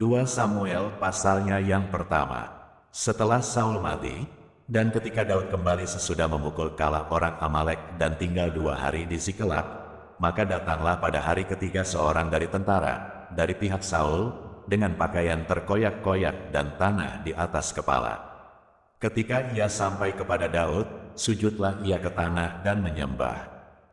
2 Samuel pasalnya yang pertama. Setelah Saul mati, dan ketika Daud kembali sesudah memukul kalah orang Amalek dan tinggal 2 hari di Siklag, maka datanglah pada hari ketiga seorang dari tentara, dari pihak Saul, dengan pakaian terkoyak-koyak dan tanah di atas kepala. Ketika ia sampai kepada Daud, sujudlah ia ke tanah dan menyembah.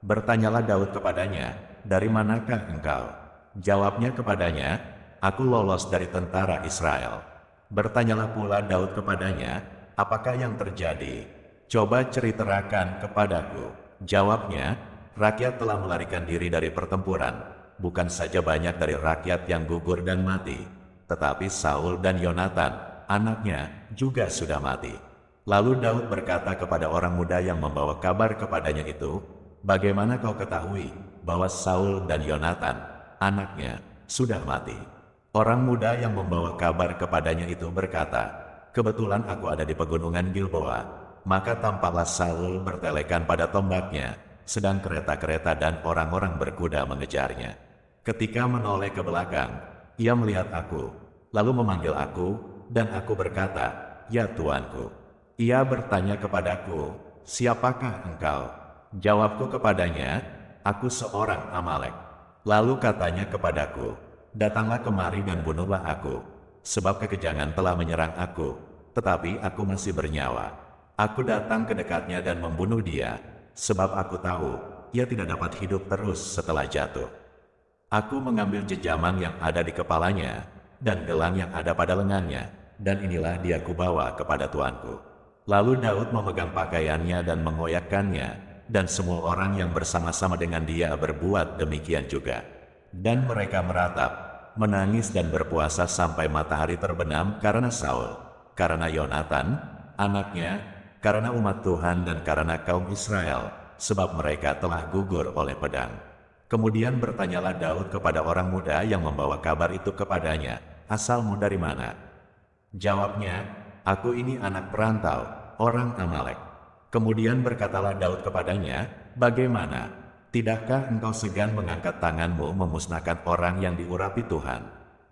Bertanyalah Daud kepadanya, "Dari manakah engkau?" Jawabnya kepadanya, "Aku lolos dari tentara Israel." Bertanyalah pula Daud kepadanya, "Apakah yang terjadi? Coba ceritakan kepadaku." Jawabnya, "Rakyat telah melarikan diri dari pertempuran. Bukan saja banyak dari rakyat yang gugur dan mati, tetapi Saul dan Yonatan, anaknya, juga sudah mati." Lalu Daud berkata kepada orang muda yang membawa kabar kepadanya itu, "Bagaimana kau ketahui bahwa Saul dan Yonatan, anaknya, sudah mati?" Orang muda yang membawa kabar kepadanya itu berkata, "Kebetulan aku ada di pegunungan Gilboa." Maka tampaklah Saul bertelekan pada tombaknya, sedang kereta-kereta dan orang-orang berkuda mengejarnya. Ketika menoleh ke belakang, ia melihat aku, lalu memanggil aku, dan aku berkata, "Ya Tuanku." Ia bertanya kepadaku, "Siapakah engkau?" Jawabku kepadanya, "Aku seorang Amalek." Lalu katanya kepadaku, "Datanglah kemari dan bunuhlah aku, sebab kekejangan telah menyerang aku, tetapi aku masih bernyawa." Aku datang ke dekatnya dan membunuh dia, sebab aku tahu ia tidak dapat hidup terus setelah jatuh. Aku mengambil jejamang yang ada di kepalanya, dan gelang yang ada pada lengannya, dan inilah dia kubawa kepada tuanku. Lalu Daud memegang pakaiannya dan mengoyakkannya, dan semua orang yang bersama-sama dengan dia berbuat demikian juga. Dan mereka meratap, menangis dan berpuasa sampai matahari terbenam karena Saul, karena Yonatan, anaknya, karena umat Tuhan dan karena kaum Israel, sebab mereka telah gugur oleh pedang. Kemudian bertanyalah Daud kepada orang muda yang membawa kabar itu kepadanya, "Asalmu dari mana?" Jawabnya, "Aku ini anak perantau, orang Amalek." Kemudian berkatalah Daud kepadanya, "Bagaimana? Tidakkah engkau segan mengangkat tanganmu memusnahkan orang yang diurapi Tuhan?"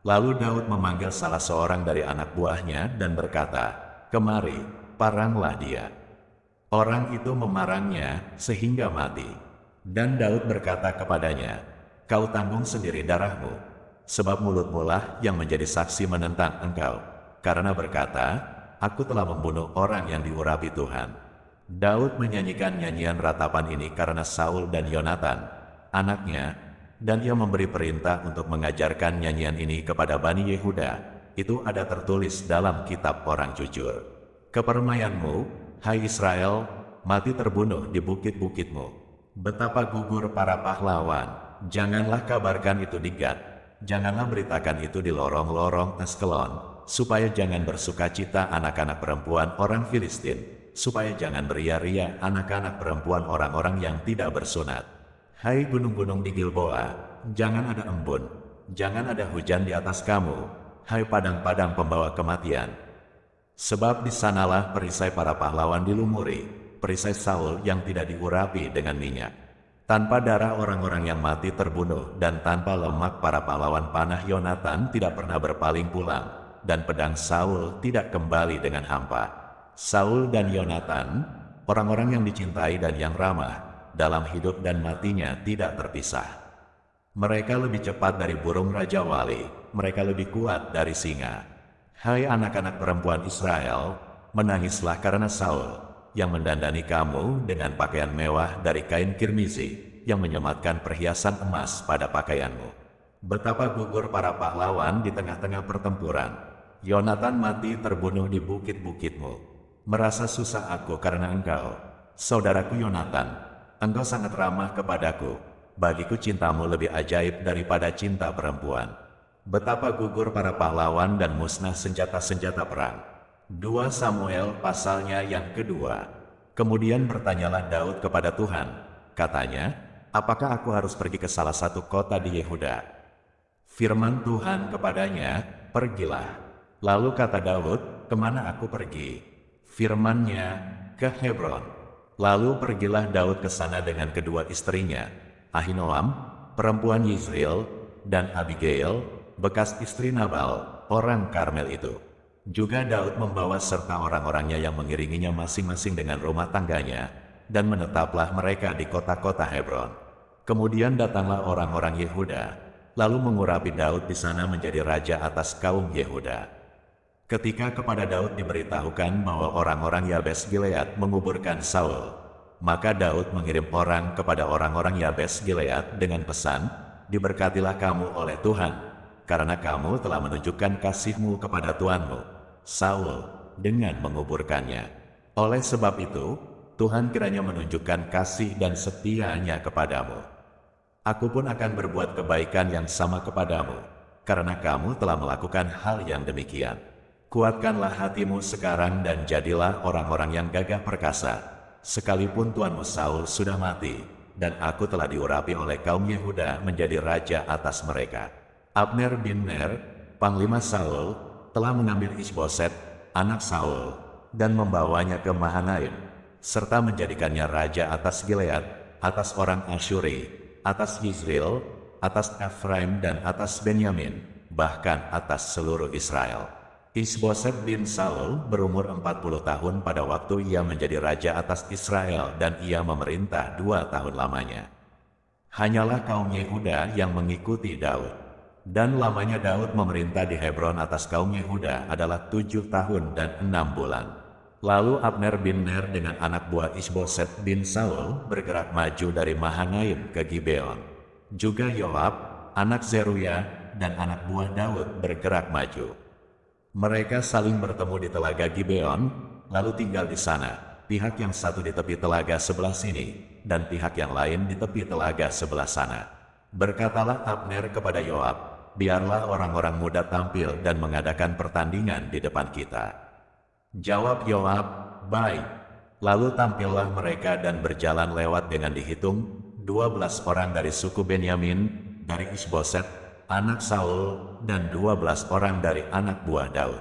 Lalu Daud memanggil salah seorang dari anak buahnya dan berkata, "Kemari, paranglah dia." Orang itu memarangnya sehingga mati. Dan Daud berkata kepadanya, "Kau tanggung sendiri darahmu, sebab mulutmu lah yang menjadi saksi menentang engkau, karena berkata, 'Aku telah membunuh orang yang diurapi Tuhan.'" Daud menyanyikan nyanyian ratapan ini karena Saul dan Yonatan, anaknya, dan ia memberi perintah untuk mengajarkan nyanyian ini kepada Bani Yehuda. Itu ada tertulis dalam kitab orang jujur. "Kepermayanmu, hai Israel, mati terbunuh di bukit-bukitmu. Betapa gugur para pahlawan, janganlah kabarkan itu di Gad, janganlah beritakan itu di lorong-lorong Askelon, supaya jangan bersukacita anak-anak perempuan orang Filistin, supaya jangan beria-ria anak-anak perempuan orang-orang yang tidak bersunat. Hai gunung-gunung di Gilboa, jangan ada embun, jangan ada hujan di atas kamu, hai padang-padang pembawa kematian. Sebab di sanalah perisai para pahlawan dilumuri, perisai Saul yang tidak diurapi dengan minyak. Tanpa darah orang-orang yang mati terbunuh, dan tanpa lemak para pahlawan panah Yonatan tidak pernah berpaling pulang, dan pedang Saul tidak kembali dengan hampa. Saul dan Yonatan, orang-orang yang dicintai dan yang ramah, dalam hidup dan matinya tidak terpisah. Mereka lebih cepat dari burung Raja Wali, mereka lebih kuat dari singa. Hai anak-anak perempuan Israel, menangislah karena Saul, yang mendandani kamu dengan pakaian mewah dari kain kirmizi, yang menyematkan perhiasan emas pada pakaianmu. Betapa gugur para pahlawan di tengah-tengah pertempuran. Yonatan mati terbunuh di bukit-bukitmu. Merasa susah aku karena engkau, saudaraku Yonatan. Engkau sangat ramah kepadaku. Bagiku cintamu lebih ajaib daripada cinta perempuan. Betapa gugur para pahlawan dan musnah senjata-senjata perang." 2 Samuel pasalnya yang kedua. Kemudian bertanyalah Daud kepada Tuhan. Katanya, "Apakah aku harus pergi ke salah satu kota di Yehuda?" Firman Tuhan kepadanya, "Pergilah." Lalu kata Daud, "Kemana aku pergi?" Firman-Nya, "Ke Hebron." Lalu pergilah Daud ke sana dengan kedua istrinya, Ahinoam, perempuan Yizriel, dan Abigail, bekas istri Nabal, orang Karmel itu. Juga Daud membawa serta orang-orangnya yang mengiringinya masing-masing dengan rumah tangganya, dan menetaplah mereka di kota-kota Hebron. Kemudian datanglah orang-orang Yehuda, lalu mengurapi Daud di sana menjadi raja atas kaum Yehuda. Ketika kepada Daud diberitahukan bahwa orang-orang Yabes Gilead menguburkan Saul, maka Daud mengirim orang kepada orang-orang Yabes Gilead dengan pesan, "Diberkatilah kamu oleh Tuhan, karena kamu telah menunjukkan kasih-Mu kepada Tuanmu, Saul, dengan menguburkannya. Oleh sebab itu, Tuhan kiranya menunjukkan kasih dan setia-Nya kepadamu. Aku pun akan berbuat kebaikan yang sama kepadamu, karena kamu telah melakukan hal yang demikian. Kuatkanlah hatimu sekarang dan jadilah orang-orang yang gagah perkasa, sekalipun tuanmu Saul sudah mati, dan aku telah diurapi oleh kaum Yehuda menjadi raja atas mereka." Abner bin Ner, panglima Saul, telah mengambil Isboset, anak Saul, dan membawanya ke Mahanaim, serta menjadikannya raja atas Gilead, atas orang Asyuri, atas Yizril, atas Efraim dan atas Benyamin, bahkan atas seluruh Israel. Isboset bin Saul berumur 40 tahun pada waktu ia menjadi raja atas Israel dan ia memerintah 2 tahun lamanya. Hanyalah kaum Yehuda yang mengikuti Daud. Dan lamanya Daud memerintah di Hebron atas kaum Yehuda adalah 7 tahun dan 6 bulan. Lalu Abner bin Ner dengan anak buah Isboset bin Saul bergerak maju dari Mahanaim ke Gibeon. Juga Yoab, anak Zeruya, dan anak buah Daud bergerak maju. Mereka saling bertemu di telaga Gibeon, lalu tinggal di sana, pihak yang satu di tepi telaga sebelah sini, dan pihak yang lain di tepi telaga sebelah sana. Berkatalah Abner kepada Yoab, "Biarlah orang-orang muda tampil dan mengadakan pertandingan di depan kita." Jawab Yoab, "Baik." Lalu tampillah mereka dan berjalan lewat dengan dihitung 12 orang dari suku Benyamin, dari Isboset, anak Saul, dan 12 orang dari anak buah Daud.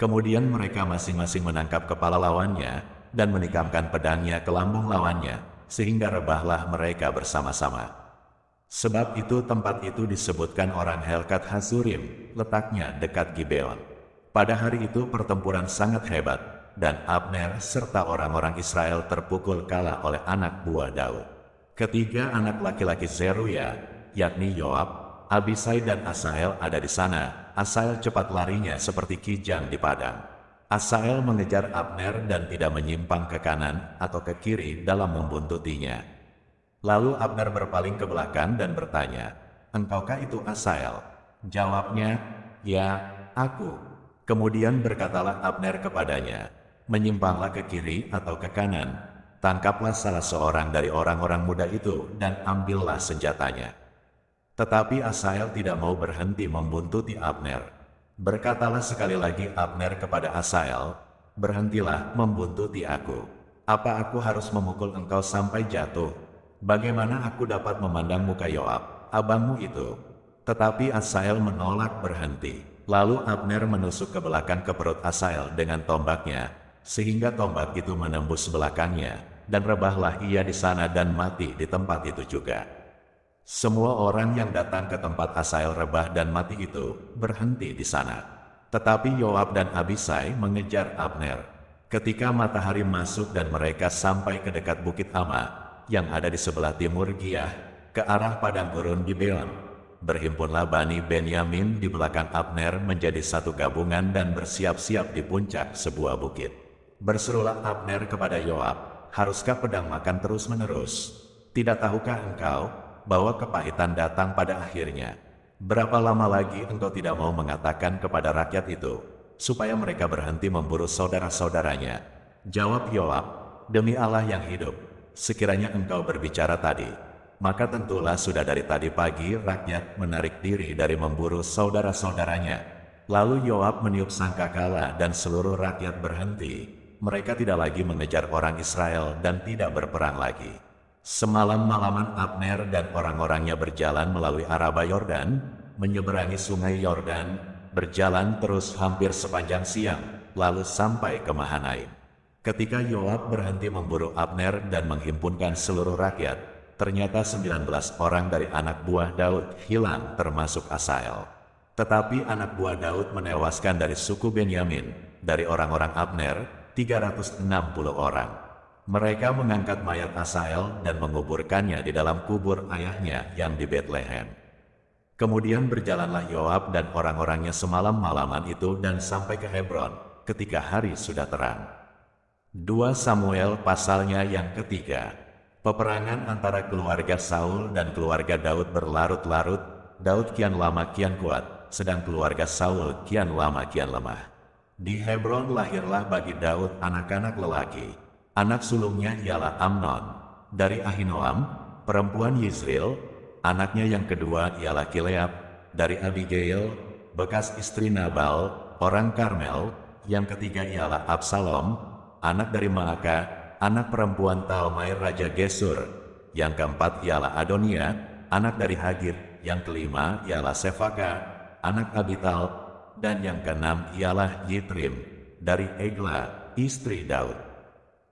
Kemudian mereka masing-masing menangkap kepala lawannya dan menikamkan pedangnya ke lambung lawannya, sehingga rebahlah mereka bersama-sama. Sebab itu tempat itu disebutkan orang Helkat Hasurim, letaknya dekat Gibeon. Pada hari itu pertempuran sangat hebat, dan Abner serta orang-orang Israel terpukul kalah oleh anak buah Daud. Ketiga anak laki-laki Zeruya, yakni Yoab, Abisai dan Asael ada di sana. Asael cepat larinya seperti kijang di padang. Asael mengejar Abner dan tidak menyimpang ke kanan atau ke kiri dalam membuntutinya. Lalu Abner berpaling ke belakang dan bertanya, "Engkaukah itu Asael?" Jawabnya, "Ya, aku." Kemudian berkatalah Abner kepadanya, "Menyimpanglah ke kiri atau ke kanan. Tangkaplah salah seorang dari orang-orang muda itu dan ambillah senjatanya." Tetapi Asael tidak mau berhenti membuntuti Abner. Berkatalah sekali lagi Abner kepada Asael, "Berhentilah membuntuti aku. Apa aku harus memukul engkau sampai jatuh? Bagaimana aku dapat memandang muka Yoab, abangmu itu?" Tetapi Asael menolak berhenti. Lalu Abner menusuk ke belakang ke perut Asael dengan tombaknya, sehingga tombak itu menembus belakangnya, dan rebahlah ia di sana dan mati di tempat itu juga. Semua orang yang datang ke tempat Asael rebah dan mati itu berhenti di sana. Tetapi Yoab dan Abisai mengejar Abner. Ketika matahari masuk dan mereka sampai ke dekat Bukit Ama, yang ada di sebelah timur Giah, ke arah padang gurun Gibeon, berhimpunlah Bani Benyamin di belakang Abner menjadi satu gabungan dan bersiap-siap di puncak sebuah bukit. Berserulah Abner kepada Yoab, "Haruskah pedang makan terus-menerus? Tidak tahukah engkau bahwa kepahitan datang pada akhirnya? Berapa lama lagi engkau tidak mau mengatakan kepada rakyat itu, supaya mereka berhenti memburu saudara-saudaranya?" Jawab Yoab, "Demi Allah yang hidup, sekiranya engkau berbicara tadi, maka tentulah sudah dari tadi pagi rakyat menarik diri dari memburu saudara-saudaranya." Lalu Yoab meniup sangkakala dan seluruh rakyat berhenti. Mereka tidak lagi mengejar orang Israel dan tidak berperang lagi. Semalam-malaman Abner dan orang-orangnya berjalan melalui Araba Yordan, menyeberangi sungai Yordan, berjalan terus hampir sepanjang siang, lalu sampai ke Mahanaim. Ketika Yoab berhenti memburu Abner dan menghimpunkan seluruh rakyat, ternyata 19 orang dari anak buah Daud hilang termasuk Asael. Tetapi anak buah Daud menewaskan dari suku Benyamin, dari orang-orang Abner, 360 orang. Mereka mengangkat mayat Asael dan menguburkannya di dalam kubur ayahnya yang di Betlehem. Kemudian berjalanlah Yoab dan orang-orangnya semalam-malaman itu dan sampai ke Hebron, ketika hari sudah terang. 2 Samuel pasalnya yang ketiga. Peperangan antara keluarga Saul dan keluarga Daud berlarut-larut. Daud kian lama kian kuat, sedang keluarga Saul kian lama kian lemah. Di Hebron lahirlah bagi Daud anak-anak lelaki. Anak sulungnya ialah Amnon, dari Ahinoam, perempuan Yizril. Anaknya yang kedua ialah Kileab, dari Abigail, bekas istri Nabal, orang Karmel. Yang ketiga ialah Absalom, anak dari Maaka, anak perempuan Talmai Raja Gesur. Yang keempat ialah Adonia, anak dari Hagit. Yang kelima ialah Sefaka, anak Abital. Dan yang keenam ialah Yitrim, dari Egla, istri Daud.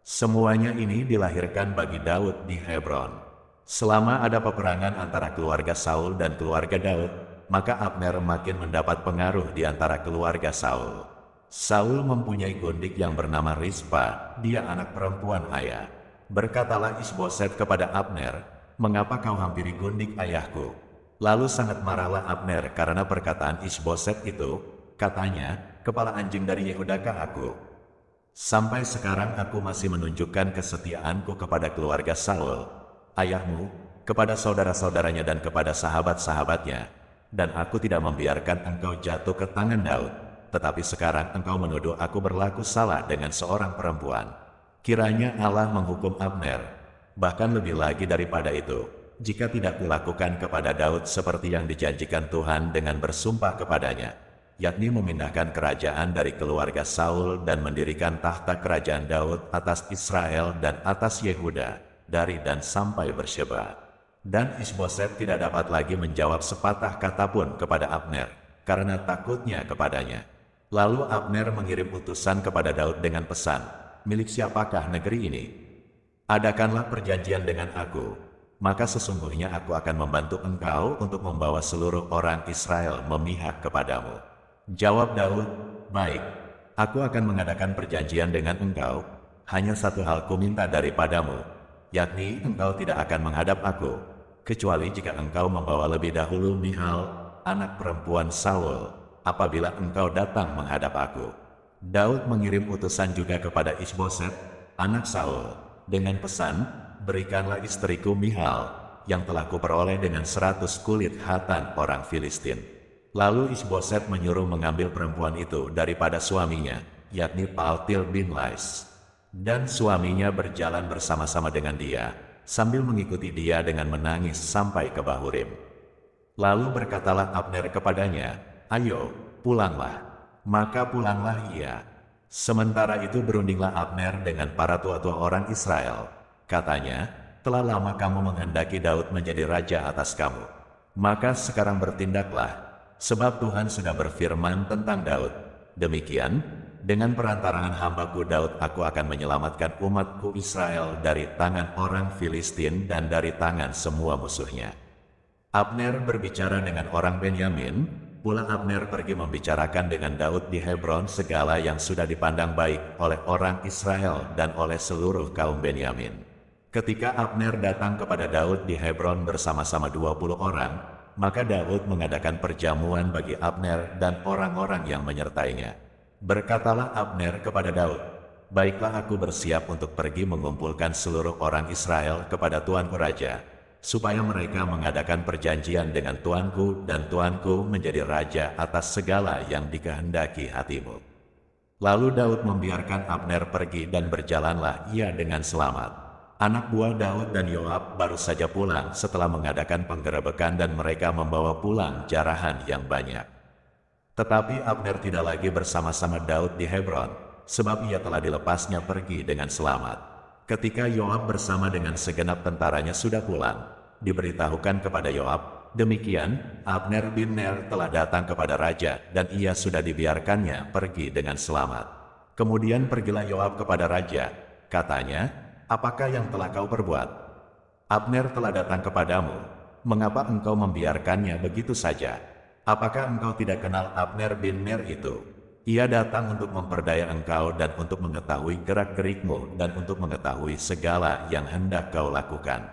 Semuanya ini dilahirkan bagi Daud di Hebron. Selama ada peperangan antara keluarga Saul dan keluarga Daud, maka Abner makin mendapat pengaruh di antara keluarga Saul. Saul mempunyai gundik yang bernama Rispa, dia anak perempuan ayah. Berkatalah Isboset kepada Abner, "Mengapa kau hampiri gundik ayahku?" Lalu sangat marahlah Abner karena perkataan Isboset itu. Katanya, "Kepala anjing dari Yehudakah aku? Sampai sekarang aku masih menunjukkan kesetiaanku kepada keluarga Saul, ayahmu, kepada saudara-saudaranya dan kepada sahabat-sahabatnya, dan aku tidak membiarkan engkau jatuh ke tangan Daud. Tetapi sekarang engkau menuduh aku berlaku salah dengan seorang perempuan. Kiranya Allah menghukum Abner, bahkan lebih lagi daripada itu, jika tidak kulakukan kepada Daud seperti yang dijanjikan Tuhan dengan bersumpah kepadanya, yakni memindahkan kerajaan dari keluarga Saul dan mendirikan tahta kerajaan Daud atas Israel dan atas Yehuda, dari dan sampai Bersyeba." Dan Isboset tidak dapat lagi menjawab sepatah kata pun kepada Abner, karena takutnya kepadanya. Lalu Abner mengirim utusan kepada Daud dengan pesan, "Milik siapakah negeri ini? Adakanlah perjanjian dengan aku, maka sesungguhnya aku akan membantu engkau untuk membawa seluruh orang Israel memihak kepadamu." Jawab Daud, "Baik, aku akan mengadakan perjanjian dengan engkau. Hanya satu hal ku minta daripadamu, yakni engkau tidak akan menghadap aku, kecuali jika engkau membawa lebih dahulu Mihal, anak perempuan Saul, apabila engkau datang menghadap aku." Daud mengirim utusan juga kepada Isboset, anak Saul, dengan pesan, "Berikanlah istriku Mihal, yang telah kuperoleh dengan 100 kulit hatan orang Filistin." Lalu Isboset menyuruh mengambil perempuan itu daripada suaminya, yakni Paltil bin Lais. Dan suaminya berjalan bersama-sama dengan dia, sambil mengikuti dia dengan menangis sampai ke Bahurim. Lalu berkatalah Abner kepadanya, "Ayo, pulanglah." Maka pulanglah ia. Sementara itu berundinglah Abner dengan para tua-tua orang Israel. Katanya, "Telah lama kamu menghendaki Daud menjadi raja atas kamu. Maka sekarang bertindaklah, sebab Tuhan sudah berfirman tentang Daud. Demikian, dengan perantaraan hambaku Daud aku akan menyelamatkan umatku Israel dari tangan orang Filistin dan dari tangan semua musuhnya." Abner berbicara dengan orang Benyamin, pula Abner pergi membicarakan dengan Daud di Hebron segala yang sudah dipandang baik oleh orang Israel dan oleh seluruh kaum Benyamin. Ketika Abner datang kepada Daud di Hebron bersama-sama 20 orang, maka Daud mengadakan perjamuan bagi Abner dan orang-orang yang menyertainya. Berkatalah Abner kepada Daud, "Baiklah aku bersiap untuk pergi mengumpulkan seluruh orang Israel kepada tuanku raja, supaya mereka mengadakan perjanjian dengan tuanku dan tuanku menjadi raja atas segala yang dikehendaki hatimu." Lalu Daud membiarkan Abner pergi dan berjalanlah ia dengan selamat. Anak buah Daud dan Yoab baru saja pulang setelah mengadakan penggerebekan dan mereka membawa pulang jarahan yang banyak. Tetapi Abner tidak lagi bersama-sama Daud di Hebron, sebab ia telah dilepasnya pergi dengan selamat. Ketika Yoab bersama dengan segenap tentaranya sudah pulang, diberitahukan kepada Yoab, demikian Abner bin Ner telah datang kepada raja dan ia sudah dibiarkannya pergi dengan selamat. Kemudian pergilah Yoab kepada raja, katanya, "Apakah yang telah kau perbuat? Abner telah datang kepadamu, mengapa engkau membiarkannya begitu saja?" apakah engkau tidak kenal Abner bin Ner itu? Ia datang untuk memperdaya engkau dan untuk mengetahui gerak-gerikmu dan untuk mengetahui segala yang hendak kau lakukan."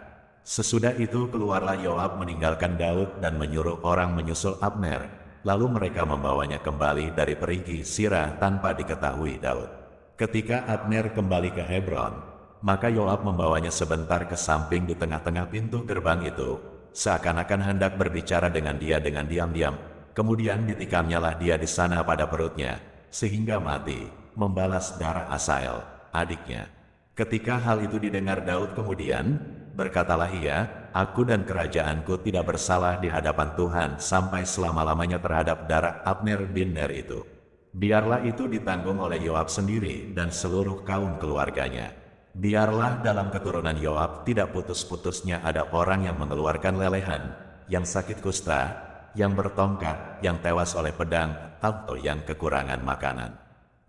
Sesudah itu keluarlah Yoab meninggalkan Daud dan menyuruh orang menyusul Abner. Lalu mereka membawanya kembali dari perigi Sirah tanpa diketahui Daud. Ketika Abner kembali ke Hebron, maka Yoab membawanya sebentar ke samping di tengah-tengah pintu gerbang itu, seakan-akan hendak berbicara dengan dia dengan diam-diam. Kemudian ditikamnyalah dia di sana pada perutnya, sehingga mati, membalas darah Asael, adiknya. Ketika hal itu didengar Daud kemudian, berkatalah ia, "Aku dan kerajaanku tidak bersalah di hadapan Tuhan sampai selama-lamanya terhadap darah Abner bin Ner itu. Biarlah itu ditanggung oleh Yoab sendiri dan seluruh kaum keluarganya. Biarlah dalam keturunan Yoab tidak putus-putusnya ada orang yang mengeluarkan lelehan, yang sakit kusta, yang bertongkat, yang tewas oleh pedang, atau yang kekurangan makanan."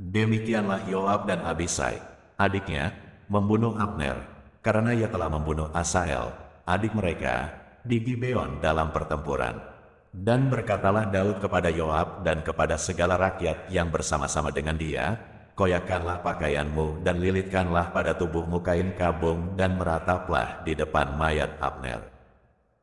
Demikianlah Yoab dan Abisai, adiknya, membunuh Abner, karena ia telah membunuh Asael, adik mereka, di Gibeon dalam pertempuran. Dan berkatalah Daud kepada Yoab dan kepada segala rakyat yang bersama-sama dengan dia, "Koyakkanlah pakaianmu dan lilitkanlah pada tubuhmu kain kabung dan merataplah di depan mayat Abner."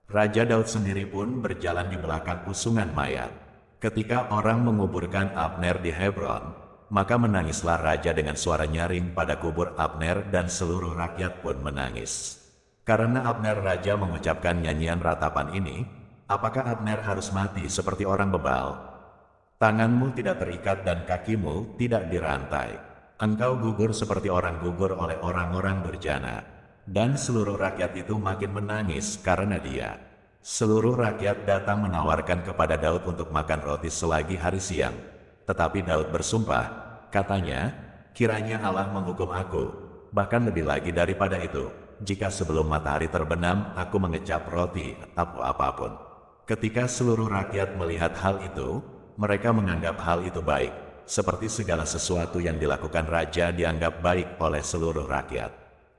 Raja Daud sendiri pun berjalan di belakang usungan mayat. Ketika orang menguburkan Abner di Hebron, maka menangislah raja dengan suara nyaring pada kubur Abner dan seluruh rakyat pun menangis. Karena Abner raja mengucapkan nyanyian ratapan ini, "Apakah Abner harus mati seperti orang bebal? Tanganmu tidak terikat dan kakimu tidak dirantai. Engkau gugur seperti orang gugur oleh orang-orang berjana." Dan seluruh rakyat itu makin menangis karena dia. Seluruh rakyat datang menawarkan kepada Daud untuk makan roti selagi hari siang. Tetapi Daud bersumpah, katanya, "Kiranya Allah menghukum aku, bahkan lebih lagi daripada itu, jika sebelum matahari terbenam aku mengecap roti atau apapun." Ketika seluruh rakyat melihat hal itu, mereka menganggap hal itu baik, seperti segala sesuatu yang dilakukan raja dianggap baik oleh seluruh rakyat.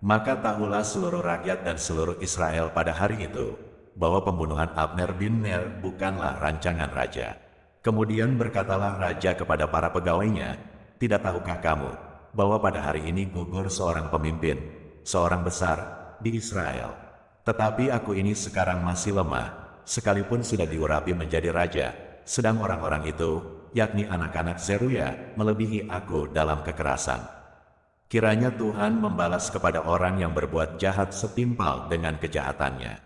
Maka tahulah seluruh rakyat dan seluruh Israel pada hari itu, bahwa pembunuhan Abner bin Ner bukanlah rancangan raja. Kemudian berkatalah raja kepada para pegawainya, "Tidak tahukah kamu, bahwa pada hari ini gugur seorang pemimpin, seorang besar, di Israel? Tetapi aku ini sekarang masih lemah, sekalipun sudah diurapi menjadi raja, sedang orang-orang itu, yakni anak-anak Zeruya, melebihi aku dalam kekerasan. Kiranya Tuhan membalas kepada orang yang berbuat jahat setimpal dengan kejahatannya."